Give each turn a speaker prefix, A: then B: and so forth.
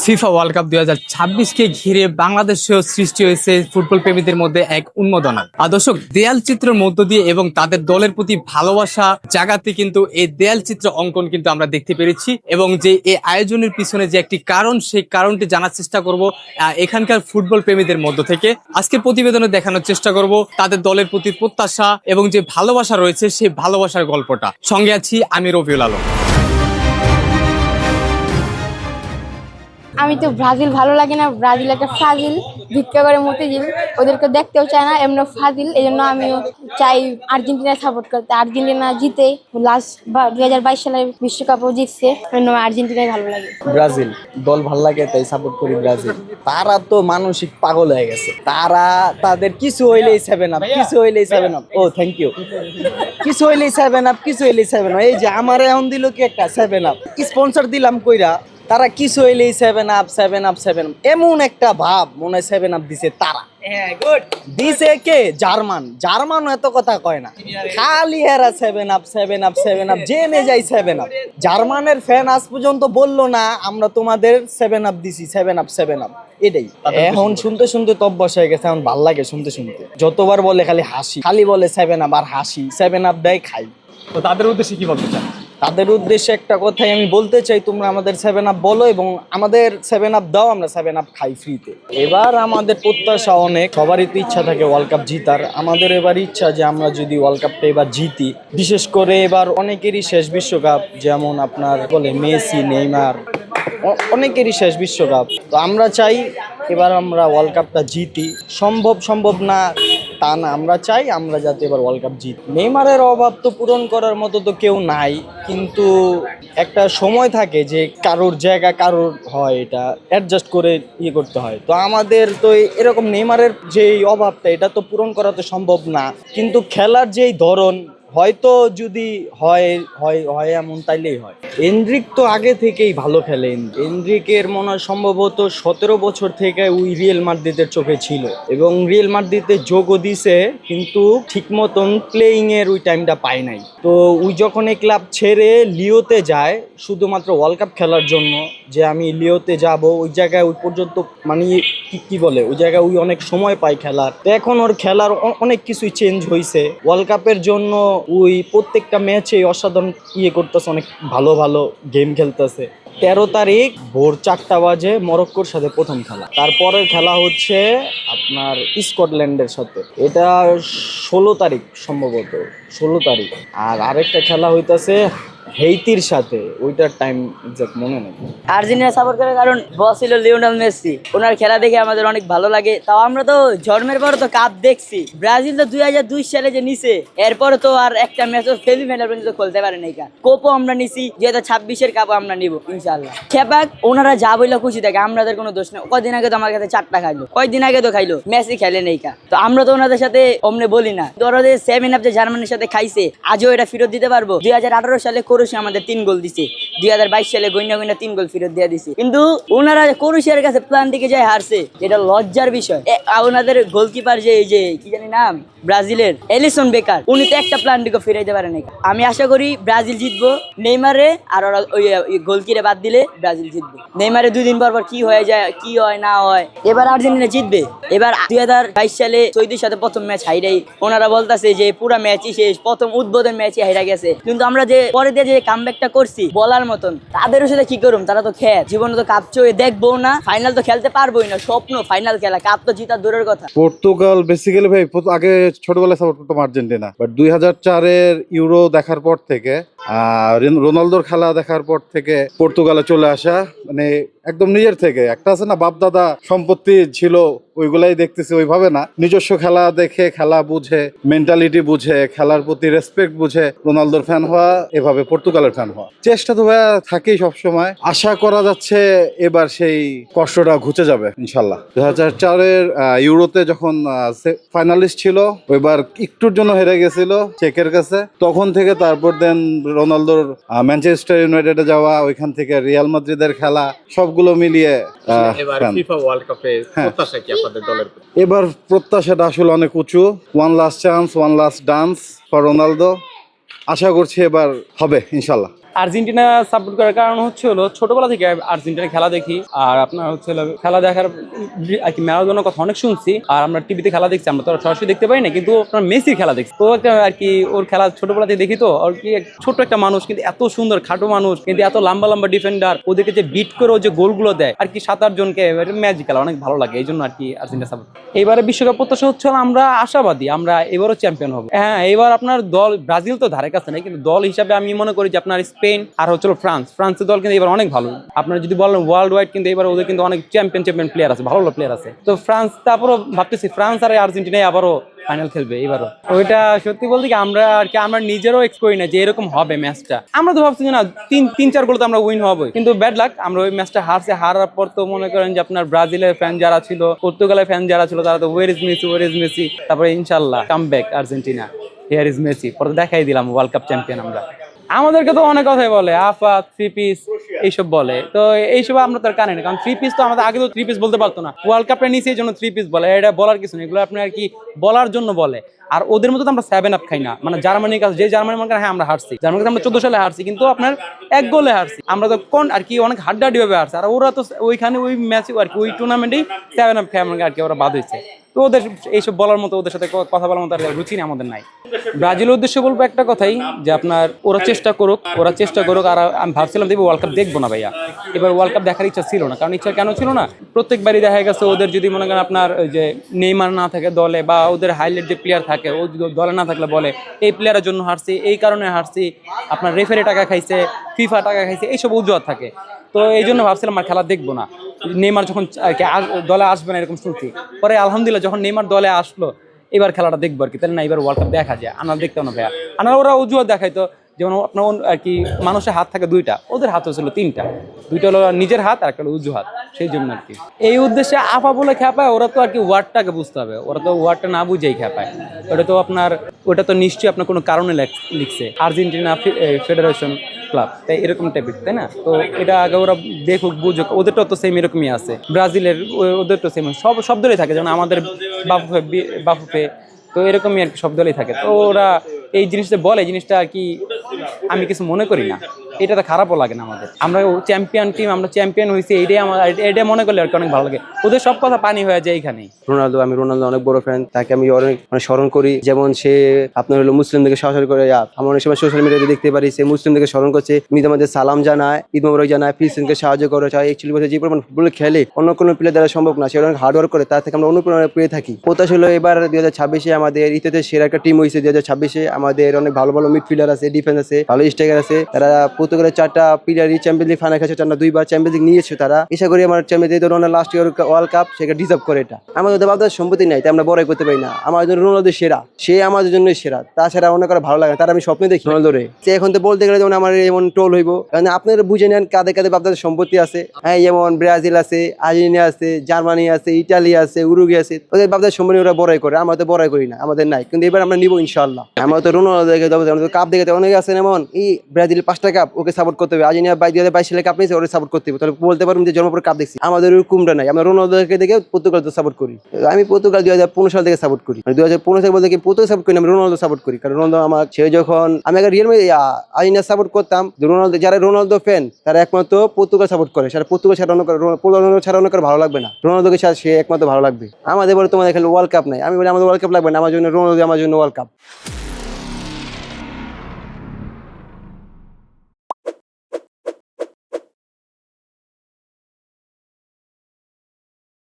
A: FIFA world cup 2026কে ঘিরে বাংলাদেশেও সৃষ্টি হয়েছে ফুটবল প্রেমীদের মধ্যে এক উন্মাদনা। দর্শক, দেয়াল চিত্রের মধ্য দিয়ে এবং তাদের দলের প্রতি ভালোবাসা জাগাতে কিন্তু এই দেয়াল চিত্র অঙ্কন কিন্তু আমরা দেখতে পেরেছি, এবং যে এই আয়োজনের পিছনে যে একটি কারণ, সেই কারণটি জানার চেষ্টা করব এখানকার ফুটবল প্রেমীদের মধ্য থেকে। আজকে প্রতিবেদনে দেখানোর চেষ্টা করব তাদের দলের প্রতি প্রত্যাশা এবং যে ভালোবাসা রয়েছে সেই ভালোবাসার গল্পটা। সঙ্গে আছি আমি রবিউল আলম।
B: আমি তো ব্রাজিল ভালো লাগে না, ব্রাজিল একটা ফাজিল, ভিক্ষা করে মতিঝিল, ওদেরকে দেখতেও চায় না, এমনি ফাজিল। এই জন্য আমিও চাই আর্জেন্টিনা সাপোর্ট করতে। আর্জেন্টিনা জিতে, লাস্ট 2022 সালে বিশ্বকাপও জিতছে, আর্জেন্টিনাই ভালো লাগে।
C: ব্রাজিল দল ভালো লাগে তাই সাপোর্ট করি ব্রাজিল। তারা তো মানসিক পাগল হয়ে গেছে, তাদের কিছু হইলেই 7 আপ, কিছু হইলেই 7 আপ। O thank you. কিছু হইলেই 7 আপ, কিছু হইলেই 7 আপ। এই যে আমার এখন দিল কি একটা 7 আপ, স্পন্সর দিলাম কইরা, তারা কিছু হইলেই 7 আপ 7 আপ 7 আপ, এমন একটা ভাব মনে হয় 7 আপ দিছে তারা। দিছে কে? জার্মান এত কথা কয় না, খালি এরা 7 আপ 7 আপ 7 আপ জেনে যাই 7 আপ। জার্মানের ফ্যান আজ পর্যন্ত বললো না আমরা তোমাদের 7 আপ দিছি, 7 আপ 7 আপ। এটাই এখন শুনতে শুনতে তব্বস হয়ে গেছে, এখন ভাল লাগে শুনতে শুনতে। যতবার বলে খালি হাসি, খালি বলে 7 আপ আর হাসি, 7 আপ দেয় খাই।
A: তো তাদের উদ্দেশ্যে কি বলতে চান?
C: তাদের উদ্দেশ্যে একটা কথাই আমি বলতে চাই, তোমরা আমাদের 7 আপ বলো এবং আমাদের 7 আপ দাও, আমরা 7 আপ খাই ফ্রিতে। এবার আমাদের প্রত্যাশা অনেক, সবারই তো ইচ্ছা থাকে ওয়ার্ল্ড কাপ জিতার। আমাদের এবার ইচ্ছা যে আমরা যদি ওয়ার্ল্ড কাপটা এবার জিতি, বিশেষ করে এবার অনেকেরই শেষ বিশ্বকাপ, যেমন আপনার বলে মেসি, নেইমার, অনেকেরই শেষ বিশ্বকাপ। তো আমরা চাই এবার আমরা ওয়ার্ল্ড কাপটা জিতি। সম্ভব না তা না, আমরা চাই আমরা যাতে এবার ওয়ার্ল্ড কাপ জিতি। নেইমারের অভাব তো পূরণ করার মতো তো কেউ নাই, কিন্তু একটা সময় থাকে যে কারোর জায়গা কারোর হয়, এটা অ্যাডজাস্ট করে ইয়ে করতে হয়। তো আমাদের তো এরকম নেইমারের যেই অভাবটা, এটা তো পূরণ করা তো সম্ভব না, কিন্তু খেলার যেই ধরন হয়তো যদি হয় এমন, তাইলেই হয়। এনরিক তো আগে থেকেই ভালো খেলে। এনরিকের মনে হয় সম্ভবত 17 বছর থেকে ওই রিয়েল মাদ্রিদের চোখে ছিল, এবং রিয়েল মাদ্রিদে যোগও দিছে, কিন্তু ঠিক মতন প্লেয়িং এর ওই টাইমটা পায় নাই। তো ওই যখন এই ক্লাব ছেড়ে লিওতে যায় শুধুমাত্র ওয়ার্ল্ড কাপ খেলার জন্য, যে আমি লিওতে যাব, ওই জায়গায় ওই পর্যন্ত মানে কি বলে, ওই জায়গায় ওই অনেক সময় পায় খেলার। তো এখন ওর খেলার অনেক কিছুই চেঞ্জ হয়েছে। ওয়ার্ল্ড কাপের জন্য ওই প্রত্যেকটা ম্যাচে অসাধারণ ইয়ে করতেছে, অনেক ভালো ভালো গেম খেলতেছে। 13 তারিখ ভোর 4টা বাজে মরক্কোর সাথে প্রথম খেলা, তারপরের খেলা হচ্ছে আপনার স্কটল্যান্ডের সাথে, এটা 16 তারিখ সম্ভবত, 16 তারিখ। আর আরেকটা খেলা হইতাছে হেইতির সাথে, ওইটার টাইম এক্সাক্ট মনে নেই।
D: আর্জেন্টিনা সাপোর্ট করার কারণ বস ছিল লিওনেল মেসি, ওনার খেলা দেখে আমাদের অনেক ভালো লাগে। তাও আমরা তো জন্মের পর তো কাপ দেখছি। ব্রাজিল তো 2002 সালে যে নিছে, এরপরে তো আর একটা ম্যাচও সেমিফাইনাল পর্যন্ত খেলতে পারে নাই। কোপও আমরা নিছি, 2026-এর কাপও আমরা নিব ইনশাআল্লাহ। খেপাক ওনারা যা বইলা খুশি থাকে, আমাদের কোনো দোষ নেই। কয়দিন আগে তো আমার কাছে 4টা খাইলো, কয়দিন আগে তো খাইলো, মেসি খেলে নেই। তো আমরা তো ওনাদের সাথে অমনে বলি না। ধরো যে 7 আপ যে জার্মানির সাথে খাইছে, আজও এটা ফেরত দিতে পারবো। 2018 সালে ক্রোয়েশিয়া আমাদের 3 গোল দিছে, 2022 সালে গইনা 3 গোল ফেরত দিয়ে দিছে। কিন্তু ওনারা ক্রোয়েশিয়ার কাছে প্ল্যান দিকে যায় হারছে, এটা লজ্জার বিষয়। ওনাদের গোলকিপার যে কি জানি নাম, ব্রাজিলের এলিসন বেকার, উনি তো একটা প্ল্যান দিকে ফিরাইতে পারে নাই। আমি আশা করি ব্রাজিল জিতবো। নেইমারে আর ওরা ওই গোলকিরে বাদ দিলে ব্রাজিল জিতবে। নেইমারে 2 দিন পর কি হয়ে যায়, কি হয় না হয়, এবার আর্জেন্টিনা জিতবে। এবার 2022 সালে সৌদির সাথে প্রথম ম্যাচ হাইরাই, ওনারা বলতেছে যে পুরো ম্যাচই শেষ, প্রথম উদ্বোধন ম্যাচই হাইরা গেছে। কিন্তু আমরা যে পরে দিয়ে যে কামব্যাকটা করছি বলার মতন, তাদেরও সাথে কি করুম, তারা তো খেয়ে জীবনে তো কাপ চয়ে দেখবো না, ফাইনাল তো খেলতে পারবোই না। স্বপ্ন ফাইনাল খেলা, কাপ তো জিতার দূরের কথা।
E: পর্তুগাল বেসিক্যালি ভাই আগে ছোটবেলায় সাপোর্ট করতাম আর্জেন্টিনা, বাট 2004-এর ইউরো দেখার পর থেকে, রোনালদোর খেলা দেখার পর থেকে পর্তুগালে চলে আসা, মানে একদম নিজের থেকে একটা আছে না, বাপ দাদা সম্পত্তি ছিল, ওইগুলাই দেখতেছি, ওইভাবে না, নিজস্ব খেলা দেখে, খেলা বুঝে, মেন্টালিটি বুঝে, খেলার প্রতি রেসপেক্ট বুঝে রোনালদোর ফ্যান হওয়া, এভাবে পর্তুগালের ফ্যান হওয়া। চেষ্টা তো ভাইয়া থাকেই সবসময়। আশা করা যাচ্ছে এবার সেই কষ্টটা ঘুচে যাবে ইনশাল্লাহ। 2004-এর ইউরোতে যখন ফাইনালিস্ট ছিল, ওইবার একটুর জন্য হেরে গেছিল চেকের কাছে, তখন থেকে তারপর দেন রোনালদোর ম্যানচেস্টার ইউনাইটেডে যাওয়া, ওইখান থেকে রিয়াল মাদ্রিদের খেলা, সবগুলো মিলিয়ে
A: এবার ফিফা ওয়ার্ল্ড কাপে প্রত্যাশা কি আপনাদের দলের?
E: এবার প্রত্যাশাটা আসলে অনেক উঁচু। One last chance, one last dance for Ronaldo. আশা করছি এবার হবে ইনশাল্লাহ।
F: আর্জেন্টিনা সাপোর্ট করার কারণ হচ্ছে হলো ছোটবেলা থেকে আর্জেন্টিনার খেলা দেখি, আর আপনার হচ্ছে হলো খেলা দেখার আর কি ম্যারাডোনার কথা অনেক শুনছি, আর আমরা টিভিতে খেলা দেখছি, আমরা তো সরাসরি দেখতে পাই না, কিন্তু আপনার মেসির খেলা দেখছি। তো একটা আর কি ওর খেলা ছোটবেলা থেকে দেখি, তো আর কি ছোট একটা মানুষ কিন্তু এত সুন্দর, খাটো মানুষ কিন্তু এত লম্বা লম্বা ডিফেন্ডার, ওদেরকে যে বিট করে ও যে গোলগুলো দেয় আর কি 7-8 জনকে, ম্যাজিক্যাল, অনেক ভালো লাগে, এই জন্য আর কি আর্জেন্টিনা সাপোর্ট। এবারে বিশ্বকাপ প্রত্যাশা হচ্ছে আমরা আশাবাদী, আমরা এবারও চ্যাম্পিয়ন হবো। হ্যাঁ, এবার আপনার দল ব্রাজিল তো ধারে কাছে নাই, কিন্তু দল হিসাবে আমি মনে করি যে আপনার স্পেন আর হচ্ছে ফ্রান্সের দল কিন্তু এবার অনেক ভালো। আপনারা যদি বলেন ওয়ার্ল্ড ওয়াইড, কিন্তু এবার ওদের কিন্তু অনেক চ্যাম্পিয়ন প্লেয়ার আছে, ভালো ভালো প্লেয়ার আছে। তো ফ্রান্স, তারপরও ভাবতেছি ফ্রান্স আর আর্জেন্টিনায় আবারও ফাইনাল খেলবে এবারও। ওইটা সত্যি বলতে কি আমরা আর কি আমরা নিজেরও এক্সপেক্ট করি না যে এরকম হবে ম্যাচটা। আমরা তো ভাবছি যে না 3-4 গোল তো আমরা উইন হবো, কিন্তু ব্যাড লাক আমরা ওই ম্যাচটা হারার পর তো মনে করেন যে আপনার ব্রাজিলের ফ্যান যারা ছিল, পর্তুগালের ফ্যান যারা ছিল, তারা তো ওয়ার ইজ মেসি, তারপরে ইনশাল্লাহ come back Argentina, here is Messi, পরে দেখাই দিলাম ওয়ার্ল্ড কাপ চ্যাম্পিয়ন আমরা। আমাদেরকে তো অনেক কথাই বলে, আফা 3 পিস এইসব বলে, তো এইসব আমরা তার কানে না, কারণ 3 পিস তো আমাদের আগে তো 3 পিস বলতে পারতো না, ওয়ার্ল্ড কাপটা নিচে এই জন্য 3 পিস বলে। এটা বলার কিছু নেই, এগুলো আপনি আর কি বলার জন্য বলে। আর ওদের মতো তো আমরা 7 আপ খাই না, মানে জার্মানির কাছে, যে জার্মানি মনে করেন হ্যাঁ আমরা হারছি, জার্মানির কাছে আমরা 14 সালে হারছি, কিন্তু আপনার 1 গোলে হারছি, আমরা তো কোন আর কি অনেক হাড্ডাহাড্ডি ভাবে হারছি, আর ওরা তো ওইখানে ওই ম্যাচে আর কি ওই টুর্নামেন্টেই 7 আপ খাই আর কি ওরা বাদ হয়েছে। তো ওদের এইসব বলার মতো, ওদের সাথে কথা বলার মতো আর রুচি নেই আমাদের নাই। ব্রাজিলের উদ্দেশ্যে বলবো একটা কথাই, যে আপনার ওরা চেষ্টা করুক। আর আমি ভাবছিলাম দেখবো ওয়ার্ল্ড কাপ দেখবো না ভাইয়া, এবার ওয়ার্ল্ড কাপ দেখার ইচ্ছা ছিল না। কারণ ইচ্ছা কেন ছিল না, প্রত্যেকবারই দেখা গেছে ওদের যদি মনে করেন আপনার ওই যে নেইমার না থাকে দলে, বা ওদের হাইলাইট যে প্লেয়ার থাকে ও দলে না থাকলে বলে এই প্লেয়ারের জন্য হারছি, এই কারণে হারছি, আপনার রেফারি টাকা খাইছে, ফিফা টাকা খাইছে, এইসব অজুহাত থাকে। তো এই জন্য ভাবছিলাম আর খেলা দেখবো না। নেইমার যখন দলে আসবে না এরকম শুনছি, পরে আলহামদুলিল্লাহ যখন নেইমার দলে আসলো, এবার খেলাটা দেখবো আর কি, তাহলে না এবার ওয়ার্ল্ড কাপ দেখা যায়। আমরা দেখতাম না ভাইয়া, আমরা ওরা অজুহাত দেখাইতো, যেমন আপনার আর কি মানুষের হাত থাকে 2টা, ওদের হাত হচ্ছিল 3টা, 2টা হলো নিজের হাত আর একটা হলো উজু হাত, সেই জন্য আর কি। এই উদ্দেশ্যে আপা বলে খেপায়, ওরা তো আর কি ওয়ার্ডটাকে বুঝতে হবে, ওরা তো ওয়ার্ডটা না বুঝেই খেপায়। ওটা তো নিশ্চয়ই আপনার কোনো কারণে লিখছে আর্জেন্টিনা ফেডারেশন ক্লাব, তাই এরকম টাইপের, তাই না? তো এটা আগে ওরা দেখুক, বুঝুক, ওদেরটাও তো সেম এরকমই আছে, ব্রাজিলের ওদের তো সেম, সব দলই থাকে, যেমন আমাদের বাফুফে, তো এরকমই আর কি সব দলই থাকে। তো ওরা এই জিনিসটা বলে, জিনিসটা আর কি আমি কিছু মনে করি না, এটা তো খারাপও লাগে না আমাদের। আমরা চ্যাম্পিয়ন টিম, আমরা চ্যাম্পিয়ন হয়েছি, এটা মনে করলে আর কি অনেক ভালো লাগে। ওদের সব কথা পানি হয়ে যায় এইখানেই।
G: আমি রোনালদো অনেক বড় ফ্যান, তাকে আমি অনেক স্মরণ করি। যেমন সে আপনার হলো মুসলিমদেরকে সহযোগিতা করে, আমরা অনেক সময় সোশ্যাল মিডিয়াতে দেখতে পারি সে মুসলিমদেরকে স্মরণ করছে, ঈদ আমাদের সালাম জানায়, ঈদ মোবারক জানায়, ফিলিস্তিনকে সাহায্য করে। একচুয়ালি বলছে যে পরিমাণ ফুটবল খেলে অন্য কোনো প্লেয়ার দ্বারা সম্ভব না, সে অনেক হার্ডওয়ার্ক করে, তার থেকে আমরা অনুপ্রেরণা পেয়ে থাকি। প্রত্যাশা হলো এবার 2026-এ আমাদের ইতিহাসে সেরা একটা টিম হয়েছে। 2026-এ আমাদের অনেক ভালো ভালো মিডফিল্ডার আছে, ডিফেন্স আছে, ভালো স্ট্রাইকার আছে। তারা পর্তুগালের 4টা প্লেয়ারই চ্যাম্পিয়ন্স লিগ ফাইনাল খেলেছে, 2বার চ্যাম্পিয়ন্স লিগ নিয়েছে তারা। আশা করি আমার champions league last year world cup সেটা ডিজার্ভ করে। এটা আমাদের বাবার সম্পত্তি নাই, তাই আমরা বড়াই করতে পারি না। আমার জন্য রোনালদো সেরা, সে আমাদের জন্য সেরা, তাছাড়া অনেক করে ভালো লাগে, তার আমি স্বপ্নে দেখি রোনালদোরে। সে এখন তো বলতে গেলে যেমন আমার এমন ট্রোল হইব, কারণ আপনারা বুঝে নেন কাদের কাদের বাপদাদের সম্পত্তি আছে। হ্যাঁ, যেমন ব্রাজিল আছে, আর্জেন্টিনা আছে, জার্মানি আছে, ইটালি আছে, উরুগুয়ে আছে, ওদের বাপদাদের সম্পত্তি ওরা বড়াই করে, আমরা তো বড়াই করি না, আমাদের নাই। কিন্তু এবার আমরা নিবো ইনশাআল্লাহ। আমরা তো রোনালদো কাপ দেখে অনেকে আছেন এমন, এই ব্রাজিল 5টা কাপ ওকে সাপোর্ট করতে হবে, আর্জেন্টিনা 2022 সালে কাপ নিয়েছে ওরা সাপোর্ট করতে হবে, তাহলে বলতে পারবেন যে জন্মপর কাপ দেখছি। আমাদের ওরকমটা নাই, আমরা রোনালদোকে দেখে পর্তুগাল তো সাপোর্ট করি। আমি পর্তুগাল 2015 সাল থেকে সাপোর্ট করি, 2015 সাল বলতে কি পর্তুগাল সাপোর্ট করি, আমি রোনালদো সাপোর্ট করি। কারণ রোনালদো আমার, সে যখন আমি আগে রিয়াল আর্জেন্টিনা সাপোর্ট করতাম, রোনালদো যারা রোনালদো ফ্যান তারা একমাত্র পর্তুগাল সাপোর্ট করে, সেটা পর্তুগাল ছাড়া অন্য ভালো লাগবে না, রোনালদোকে সে একমাত্র ভালো লাগবে। আমাদের বলে তোমাদের খেলে ওয়ার্ল্ড কাপ নাই, আমি বলি আমাদের ওয়ার্ল্ড কাপ লাগবে না, আমার জন্য রোনালদো, আমার জন্য ওয়ার্ল্ড কাপ।